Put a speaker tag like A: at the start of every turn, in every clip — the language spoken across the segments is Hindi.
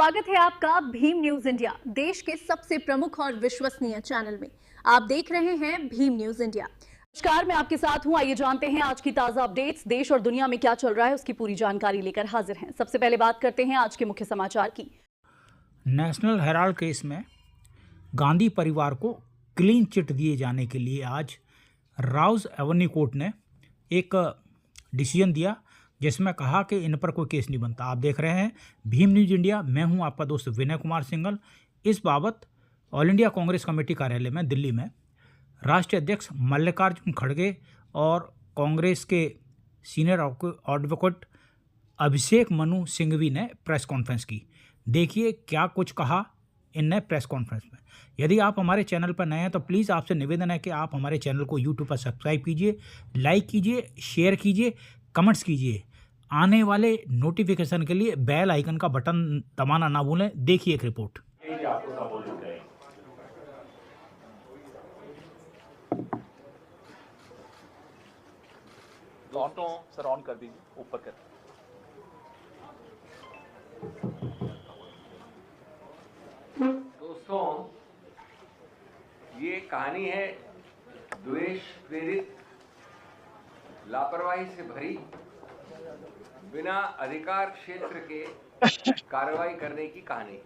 A: स्वागत है आपका भीम न्यूज इंडिया, देश के सबसे प्रमुख और विश्वसनीय चैनल में। आप देख रहे हैं भीम न्यूज इंडिया। नमस्कार, मैं आपके साथ हूं। आइए जानते हैं आज की ताजा अपडेट्स। देश और दुनिया में क्या चल रहा है उसकी पूरी जानकारी लेकर हाजिर हैं। सबसे पहले बात करते हैं आज के मुख्य समाचार की।
B: नेशनल हेराल्ड केस में गांधी परिवार को क्लीन चिट दिए जाने के लिए आज राउज एवेन्यू कोर्ट ने एक डिसीजन दिया, जिसमें कहा कि इन पर कोई केस नहीं बनता। आप देख रहे हैं भीम न्यूज इंडिया, मैं हूं आपका दोस्त विनय कुमार सिंघल। इस बाबत ऑल इंडिया कांग्रेस कमेटी कार्यालय में दिल्ली में राष्ट्रीय अध्यक्ष मल्लिकार्जुन खड़गे और कांग्रेस के सीनियर एडवोकेट अभिषेक मनु सिंघवी ने प्रेस कॉन्फ्रेंस की। देखिए क्या कुछ कहा इनने प्रेस कॉन्फ्रेंस में। यदि आप हमारे चैनल पर नए हैं तो प्लीज़ आपसे निवेदन है कि आप हमारे चैनल को यूट्यूब पर सब्सक्राइब कीजिए, लाइक कीजिए, शेयर कीजिए, कमेंट्स कीजिए। आने वाले नोटिफिकेशन के लिए बेल आइकन का बटन दबाना ना भूलें। देखिए एक रिपोर्ट।
C: सर ऑन कर दीजिए, ऊपर कर।
D: दोस्तों, ये कहानी है द्वेष प्रेरित, लापरवाही से भरी, बिना अधिकार क्षेत्र के कार्रवाई करने की कहानी।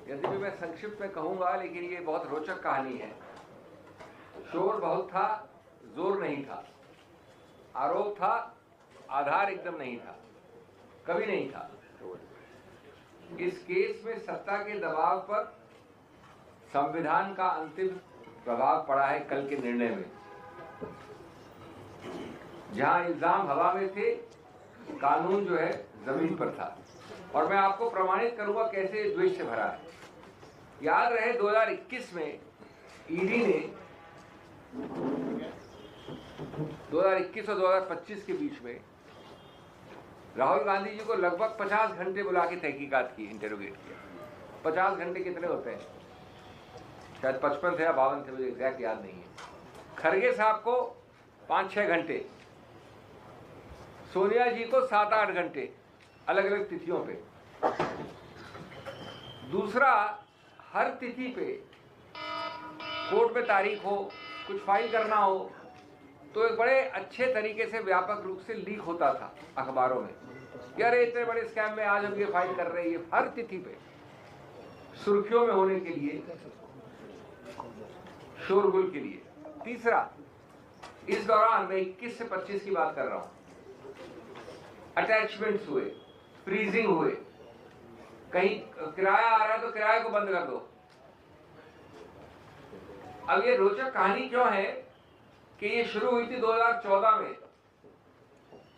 D: यद्यपि मैं संक्षिप्त में कहूंगा, लेकिन ये बहुत रोचक कहानी है। शोर बहुत था, जोर नहीं था। आरोप था, आधार एकदम नहीं था, कभी नहीं था। इस केस में सत्ता के दबाव पर संविधान का अंतिम प्रभाव पड़ा है। कल के निर्णय में जहां इल्जाम हवा में थे, कानून जो है जमीन पर था। और मैं आपको प्रमाणित करूंगा कैसे द्वेष से भरा है। याद रहे 2021 में ईडी ने 2021 और 2025 के बीच में राहुल गांधी जी को लगभग 50 घंटे बुला के तहकीकात की, इंटरोगेट किया। 50 घंटे कितने होते हैं? शायद 55 थे या 52 थे, मुझे एग्जैक्ट याद नहीं है। खड़गे साहब को 5-6 घंटे, सोनिया जी को 7-8 घंटे, अलग अलग तिथियों पे। दूसरा, हर तिथि पे कोर्ट में तारीख हो, कुछ फाइल करना हो, तो एक बड़े अच्छे तरीके से व्यापक रूप से लीक होता था अखबारों में कि अरे इतने बड़े स्कैम में आज हम ये फाइल कर रहे हैं। हर तिथि पे सुर्खियों में होने के लिए, शोरगुल के लिए। तीसरा, इस दौरान मैं 21 से 25 की बात कर रहा हूं, अटैचमेंट्स हुए, फ्रीजिंग हुए। कहीं किराया आ रहा है तो किराए को बंद कर दो। अब ये रोचक कहानी क्यों है कि ये शुरू हुई थी 2014 में।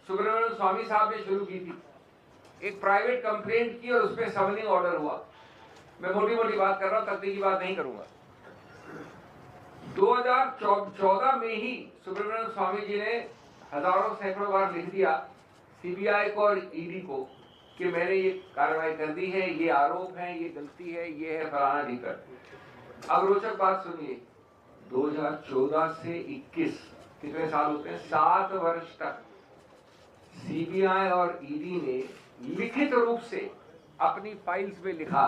D: सुब्रमण्यम स्वामी साहब ने शुरू की थी, एक प्राइवेट कंप्लेंट की और उसमें समनिंग ऑर्डर हुआ। मैं मोटी मोटी बात कर रहा हूं, तकनीकी बात नहीं करूंगा। 2014 में ही सुब्रमण्यम स्वामी जी ने हजारों सैकड़ों बार लिख दिया सीबीआई को और ईडी को कि मैंने ये कार्रवाई कर दी है, ये आरोप है, ये गलती है, ये है फलाना ढिकर। अब रोचक बात सुनिए, 2014 से 21 कितने साल होते हैं? 7 वर्ष तक सीबीआई और ईडी ने लिखित रूप से अपनी फाइल्स में लिखा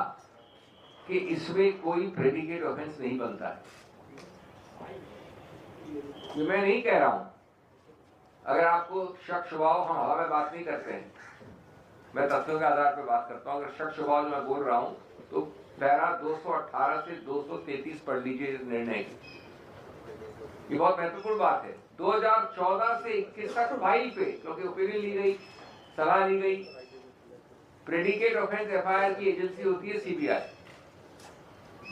D: कि इसमें कोई प्रेडिकेट ऑफेंस नहीं बनता है। ये मैं नहीं कह रहा हूं। अगर आपको शक शुभाव, हम हवा में बात नहीं करते हैं, मैं तथ्यों के आधार पर बात करता हूं। अगर शक शुभाव जो मैं बोल रहा हूं तो पैरा 218 से 233 पढ़ लीजिए निर्णय की। ये बहुत महत्वपूर्ण बात है। 2014 से 21 तक फाइल पे, क्योंकि ओपिनियन ली गई, सलाह ली गई। प्रेडिकेट ऑफेंस एफआईआर की एजेंसी होती है सीबीआई,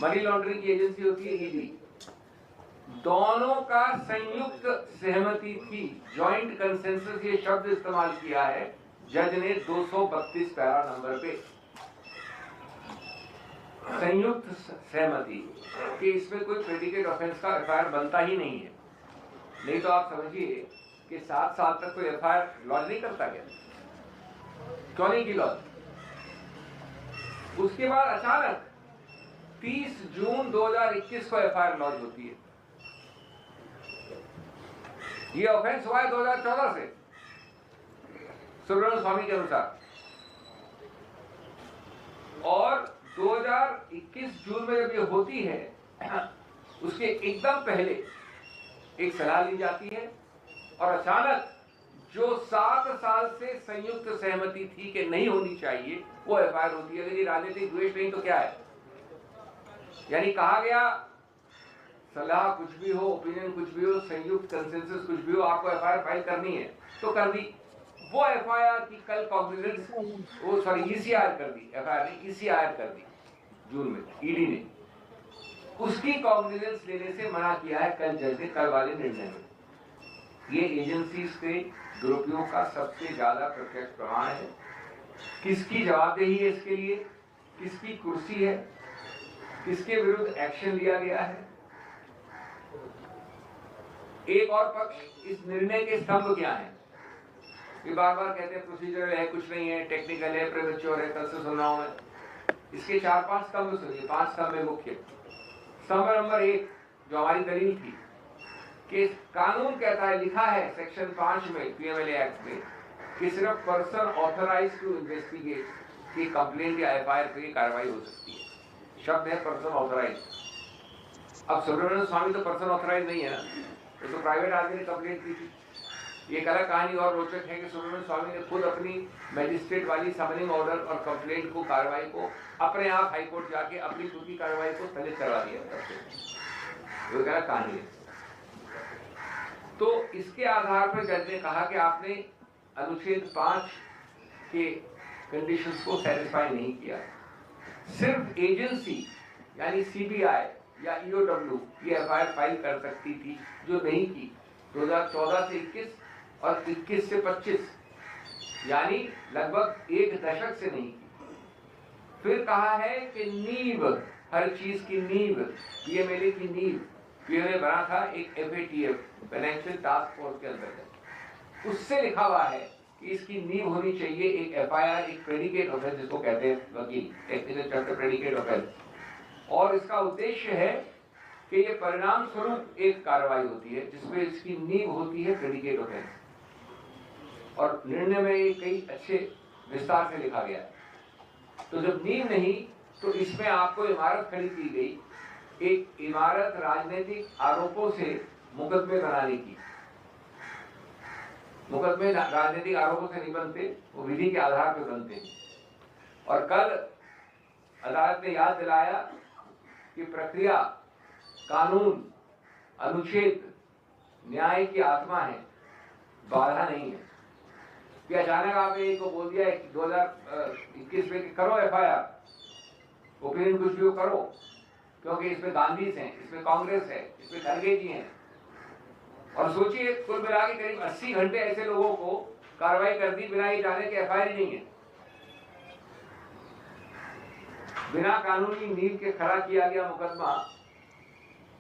D: मनी लॉन्ड्रिंग की एजेंसी होती है ईडी। दोनों का संयुक्त सहमति थी, जॉइंट कंसेंसस ये शब्द इस्तेमाल किया है जज ने 232 पैरा नंबर पे। संयुक्त सहमति कि इसमें कोई प्रेडिकेट ऑफेंस का एफआईआर बनता ही नहीं है। नहीं तो आप समझिए कि 7 साल तक कोई एफआईआर लॉन्च नहीं करता गया। क्यों नहीं की लॉन्च? उसके बाद अचानक 30 जून 2021 को एफआईआर लॉन्च होती है। ये ऑफेंस हुआ है 2014 से सुब्रमण्यम स्वामी के अनुसार। और 2021 जून में जब ये होती है उसके एकदम पहले एक सलाह ली जाती है और अचानक जो 7 साल से संयुक्त सहमति थी कि नहीं होनी चाहिए वो एफआईआर होती है। अगर ये राजनीतिक द्वेष नहीं तो क्या है? यानी कहा गया सलाह कुछ भी हो, ओपिनियन कुछ भी हो, संयुक्त कंसेंसस कुछ भी हो, आपको एफआईआर फाइल करनी है तो कर दी। वो एफआईआर की कल कॉग्निजेंस ईसीआर कर दी, एफआईआर नहीं ईसीआर कर दी जून में ईडी ने। उसकी कॉग्निजेंस लेने से मना किया है कल जज ने कल वाले निर्णय में। ये एजेंसी से दुरुपयोग का सबसे ज्यादा प्रत्यक्ष प्रमाण है। किसकी जवाबदेही है इसके लिए, किसकी कुर्सी है, किसके विरुद्ध एक्शन लिया गया है। एक और पक्ष इस निर्णय के स्तंभ क्या है? ये बार बार कहते हैं प्रोसीजर है, कुछ नहीं है, टेक्निकल है, प्रीमेच्योर है, कल से सुन रहा हूं मैं। इसके 4-5 स्तंभ सुनिए, 5 स्तंभ में मुख्य। स्तंभ नंबर 1 जो हमारी दलील थी कि कानून कहता है, लिखा है सेक्शन 5 में पीएमएलए एक्ट में कि सिर्फ पर्सन ऑथराइज टू इन्वेस्टिगेट की कंप्लेंट या एफआईआर पे कार्रवाई हो सकती है। शब्द है पर्सन ऑथराइज। अब सुब्रमण्यम स्वामी तो पर्सन ऑथराइज नहीं है ना, तो प्राइवेट आदमी ने कंप्लेंट की थी। ये एक अलग कहानी और रोचक है कि सुब्रमण्यम स्वामी ने खुद अपनी मैजिस्ट्रेट वाली समनिंग ऑर्डर और कंप्लेंट को कार्रवाई को अपने आप हाईकोर्ट जाके अपनी खुद की कार्रवाई को स्थगित करवा दिया। वो एक अलग कहानी है। तो इसके आधार पर जज ने कहा कि आपने अनुच्छेद 5 के कंडीशंस को सेटिस्फाई नहीं किया। सिर्फ एजेंसी यानी सीबीआई या ईओडब्ल्यू ये एफआईआर फाइल कर सकती थी, जो नहीं की। 2014 से 21 और 21 से 25 यानी लगभग एक दशक से नहीं की। फिर कहा है कि नींव, हर चीज की नींव, पीएमएलए की नींव, पीएमएलए बना था एक एफएटीएफ फाइनेंशियल टास्क फोर्स के अंतर्गत। उससे लिखा हुआ है कि इसकी नींव होनी चाहिए एक एफआईआर, एक प्रेडिकेट ऑफेंस जिसको कहते हैं वकील, टेक्निकल टर्म में प्रेडिकेट ऑफेंस। और इसका उद्देश्य है कि ये परिणाम स्वरूप एक कार्रवाई होती है जिसमें इसकी नींव होती है प्रेडिकेट ऑफेंस। और निर्णय में ये कई अच्छे विस्तार से लिखा गया है। तो जब नींव नहीं तो इसमें आपको इमारत खड़ी की गई, एक इमारत राजनीतिक आरोपों से मुकदमे बनाने की। मुकदमे राजनीतिक आरोपों से नहीं बनते, वो विधि के आधार पर बनते हैं। और कल अदालत ने याद दिलाया कि प्रक्रिया, कानून, अनुच्छेद न्याय की आत्मा है, बाधा नहीं है। कि अचानक आपने एक को बोल दिया 2021 में करो एफआईआर, ओपिनियन कुछ भी करो, क्योंकि इसमें गांधी हैं, इसमें कांग्रेस है, इसमें खड़गे जी हैं। और सोचिए कुल मिला के करीब 80 घंटे ऐसे लोगों को कार्रवाई कर दी बिना ये जाने के एफआईआर ही नहीं है। बिना कानूनी नींव के खड़ा किया गया मुकदमा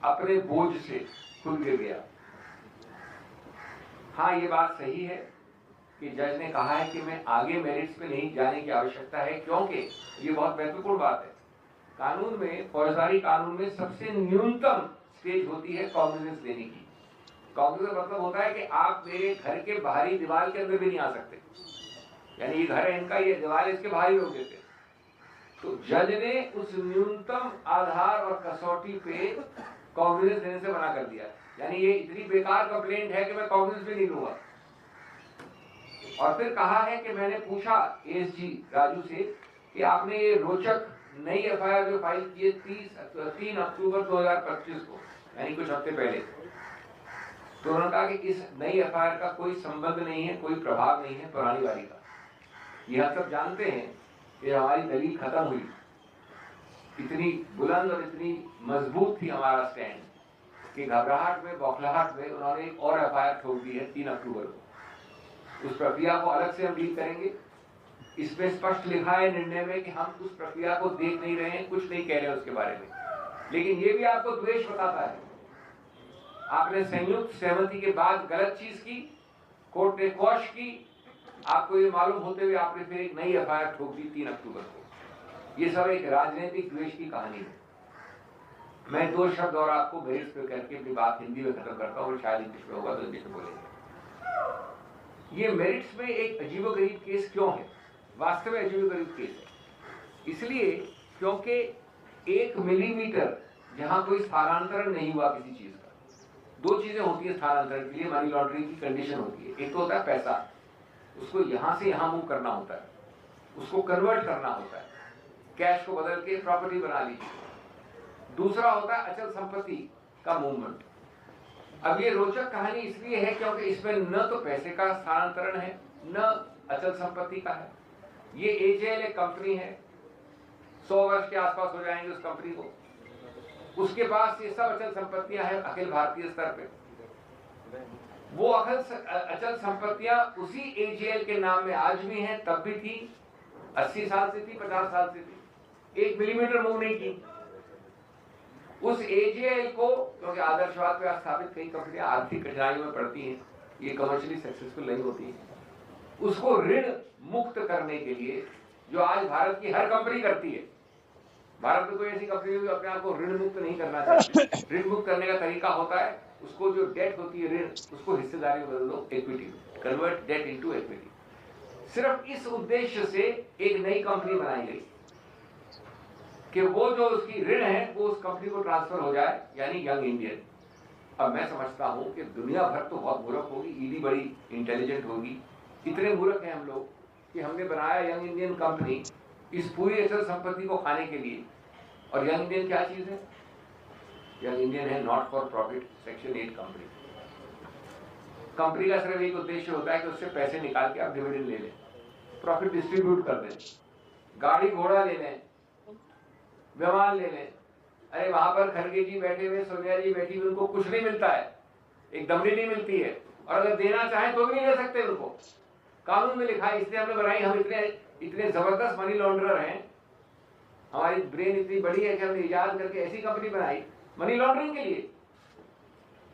D: अपने बोझ से खुद गिर गया। हाँ, ये बात सही है कि जज ने कहा है कि मैं आगे मेरिट्स पे नहीं जाने की आवश्यकता है, क्योंकि ये बहुत महत्वपूर्ण बात है। कानून में, फौजदारी कानून में सबसे न्यूनतम स्टेज होती है कॉग्निजेंस लेने की। कॉग्निजेंस मतलब होता है कि आप मेरे घर के बाहरी दीवार के अंदर भी नहीं आ सकते, यानी ये घर है इनका, ये दीवार इसके बाहरी रोक देते। तो जज ने उस न्यूनतम आधार और कसौटी पे कॉग्निजेंस देने से मना कर दिया। यानी ये इतनी बेकार कंप्लेंट है कि मैं कॉग्निजेंस भी नहीं लूंगा। और फिर कहा है कि मैंने पूछा एएसजी राजू से कि आपने ये रोचक नई एफआईआर जो फाइल की है 3 अक्टूबर 2025 को, यानी कुछ हफ्ते पहले, तो उन्होंने कहा कि इस नई एफआईआर का कोई संबंध नहीं है, कोई प्रभाव नहीं है पुरानी वाली का। ये हम सब जानते हैं कि हमारी दलील खत्म हुई, इतनी बुलंद और इतनी मजबूत थी हमारा स्टैंड कि घबराहट में, बौखलाहट में उन्होंने एक और एफआईआर ठोक दी है 3 अक्टूबर को। उस प्रक्रिया को अलग से हम डील करेंगे। इसमें स्पष्ट लिखा है निर्णय में कि हम उस प्रक्रिया को देख नहीं रहे हैं, कुछ नहीं कह रहे हैं उसके बारे में। लेकिन ये भी आपको द्वेष बताता है। आपने संयुक्त सहमति के बाद गलत चीज की, कोर्ट ने क्वॉश की, आपको ये मालूम होते हुए आपने फिर एक नई एफआईआर ठोक दी 3 अक्टूबर को। ये सब एक राजनीतिक द्वेष की कहानी है। मैं 2 शब्द और आपको मेरिट्स पे करके अपनी बात हिंदी में खत्म करता हूँ, और शायद इंग्लिश में होगा तो इंग्लिश में बोलेंगे। ये मेरिट्स में एक अजीबोगरीब केस क्यों है? वास्तव में अजीबोगरीब केस है। इसलिए क्योंकि 1 मिलीमीटर जहां कोई स्थानांतरण नहीं हुआ किसी चीज का, 2 चीजें होती है स्थानांतरण के लिए, मनी लॉन्ड्रिंग की कंडीशन होती है। एक तो होता है पैसा, उसको यहां से यहां मूव करना होता है, उसको कन्वर्ट करना होता है, कैश को बदल के प्रॉपर्टी बना लीजिए। दूसरा होता है अचल संपत्ति का मूवमेंट। अब ये रोचक कहानी इसलिए है क्योंकि इसमें न तो पैसे का स्थानांतरण है, न अचल संपत्ति का है। ये एजेएल एक कंपनी है, 100 वर्ष के आसपास हो जाएंगे उस कंपनी को, उसके पास ये सब अचल संपत्तियां हैं अखिल भारतीय स्तर पे। वो अचल संपत्तियां उसी एजेएल के नाम में आज भी हैं, तब भी थी, 80 साल से थी, 50 साल से थी, 1 मिलीमीटर मूव नहीं की। उस एजेएल को, क्योंकि आदर्शवाद पे स्थापित कई कंपनियां आर्थिक कठिनाइयों में पड़ती हैं, ये कमर्शियली सक्सेसफुल नहीं होती हैं, उसको ऋण मुक्त करने के लिए, जो आज भारत की हर कंपनी करती है, भारत में कोई ऐसी कंपनी जो अपने आप को ऋण मुक्त नहीं करना चाहती। ऋण मुक्त करने का तरीका होता है, उसको जो डेट होती है ऋण, उसको हिस्सेदारी में बदल दो, equity, convert debt into equity. सिर्फ इस उद्देश्य से एक नई कंपनी बनाई गई कि वो जो उसकी ऋण है वो उस कंपनी को ट्रांसफर हो जाए, यानी यंग इंडियन। अब मैं समझता हूं कि दुनिया भर तो बहुत मूर्ख होगी, ईडी बड़ी इंटेलिजेंट होगी, इतने मूर्ख हैं हम लोग कि हमने बनाया यंग इंडियन कंपनी इस पूरी अचल संपत्ति को खाने के लिए। और यंग इंडियन क्या चीज है? यंग इंडियन है not for profit section 8 company. Company का सिर्फ एक उद्देश्य होता है कि उससे पैसे निकाल के आप डिविडेंड ले लें, प्रॉफिट डिस्ट्रीब्यूट कर दें, गाड़ी घोड़ा ले लें, विमान ले लें। अरे वहां पर खड़गे जी बैठे हुए, सोनिया जी बैठी हुई, उनको कुछ नहीं मिलता है, एक दमड़ी नहीं मिलती है, और अगर देना चाहें तो भी नहीं दे सकते उनको, कानून में लिखा है। इसलिए हमने बनाई, हम इतने जबरदस्त मनी लॉन्ड्रर हैं, हमारी ब्रेन इतनी बड़ी है कि हमने इजाद करके ऐसी कंपनी बनाई मनी लॉन्ड्रिंग के लिए।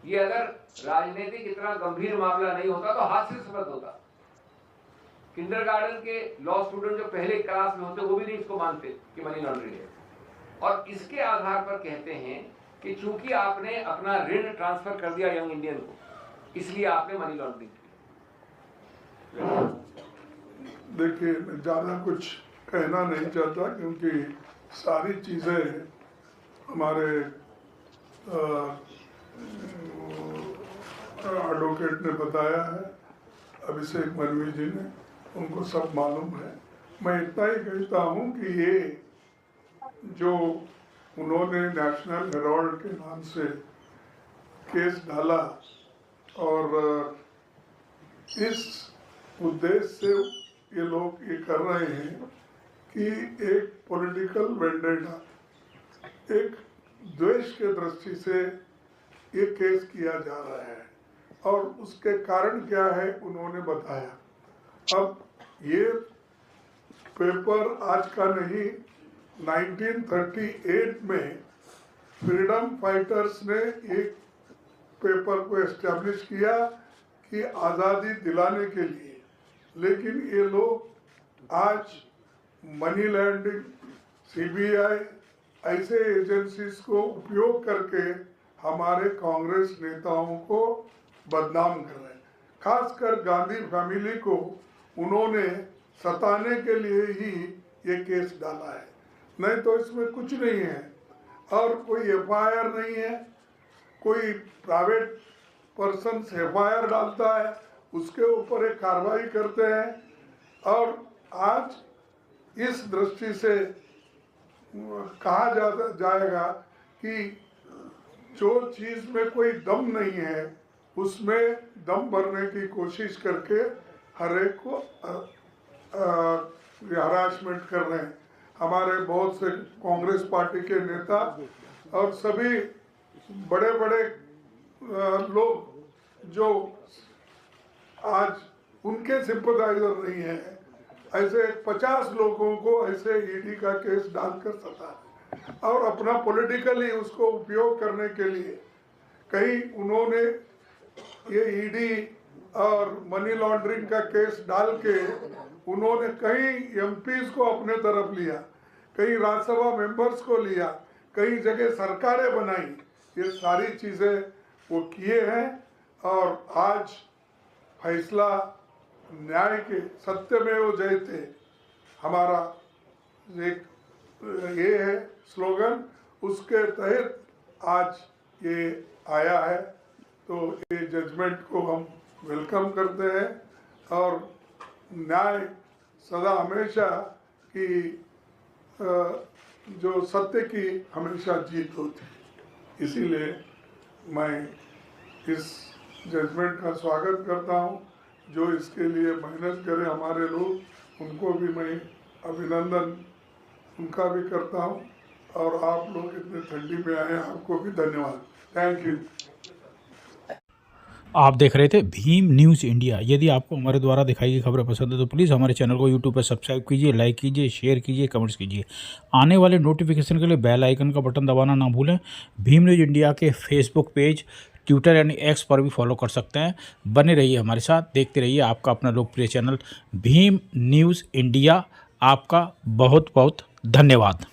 D: ये अगर राजनीतिक इतना गंभीर मामला नहीं होता तो हास्यास्पद होता। किंडरगार्टन के लॉ स्टूडेंट जो पहले क्लास में होते वो भी नहीं इसको मानते कि मनी लॉन्ड्रिंग है, और इसके आधार पर कहते हैं कि चूंकि आपने अपना ऋण ट्रांसफर कर दिया यंग इंडियन को, इसलिए आपने मनी लॉन्ड्रिंग की।
E: देखिए, मैं ज़्यादा कुछ कहना नहीं चाहता क्योंकि सारी चीज़ें हमारे एडवोकेट ने बताया है, अभिषेक मरवी जी ने, उनको सब मालूम है। मैं इतना ही कहता हूँ कि ये जो उन्होंने नेशनल हेराल्ड के नाम से केस डाला और इस उद्देश्य से ये लोग ये कर रहे हैं कि एक पॉलिटिकल वेंडेटा, एक द्वेष के दृष्टि से ये केस किया जा रहा है, और उसके कारण क्या है उन्होंने बताया। अब ये पेपर आज का नहीं, 1938 में फ्रीडम फाइटर्स ने एक पेपर को एस्टेब्लिश किया कि आज़ादी दिलाने के लिए, लेकिन ये लोग आज मनी लॉन्ड्रिंग, सीबीआई ऐसे एजेंसीज को उपयोग करके हमारे कांग्रेस नेताओं को बदनाम कर रहे हैं। खासकर गांधी फैमिली को उन्होंने सताने के लिए ही ये केस डाला है, नहीं तो इसमें कुछ नहीं है। और कोई एफआईआर नहीं है, कोई प्राइवेट पर्सन एफआईआर डालता है, उसके ऊपर एक कार्रवाई करते हैं। और आज इस दृष्टि से कहा जाएगा कि जो चीज़ में कोई दम नहीं है उसमें दम भरने की कोशिश करके हर एक को हरासमेंट कर रहे हैं। हमारे बहुत से कांग्रेस पार्टी के नेता और सभी बड़े बड़े लोग जो आज उनके सिंपथाइजर नहीं है, ऐसे 50 लोगों को ऐसे ईडी का केस डालकर सता और अपना पॉलिटिकली उसको उपयोग करने के लिए कहीं उन्होंने ये ईडी और मनी लॉन्ड्रिंग का केस डाल के उन्होंने कई एमपीज को अपने तरफ लिया, कई राज्यसभा मेंबर्स को लिया, कई जगह सरकारें बनाई। ये सारी चीज़ें वो किए हैं और आज फैसला न्याय के सत्यमेव जयते हमारा एक ये है स्लोगन, उसके तहत आज ये आया है। तो ये जजमेंट को हम वेलकम करते हैं और न्याय सदा हमेशा की जो सत्य की हमेशा जीत होती है। इसीलिए मैं इस जजमेंट का स्वागत करता हूँ। जो इसके लिए मेहनत करे हमारे लोग, उनको भी मैं अभिनंदन उनका भी करता हूँ। और आप लोग इतने ठंडी में आए, आपको भी धन्यवाद। Thank you.
B: आप देख रहे थे भीम न्यूज़ इंडिया। यदि आपको हमारे द्वारा दिखाई गई खबरें पसंद है तो प्लीज़ हमारे चैनल को यूट्यूब पर सब्सक्राइब कीजिए, लाइक कीजिए, शेयर कीजिए, कमेंट्स कीजिए। आने वाले नोटिफिकेशन के लिए बेल आइकन का बटन दबाना ना भूलें। भीम न्यूज़ इंडिया के फेसबुक पेज, ट्विटर यानी एक्स पर भी फॉलो कर सकते हैं। बने रहिए हमारे साथ, देखते रहिए आपका अपना लोकप्रिय चैनल भीम न्यूज़ इंडिया। आपका बहुत बहुत धन्यवाद।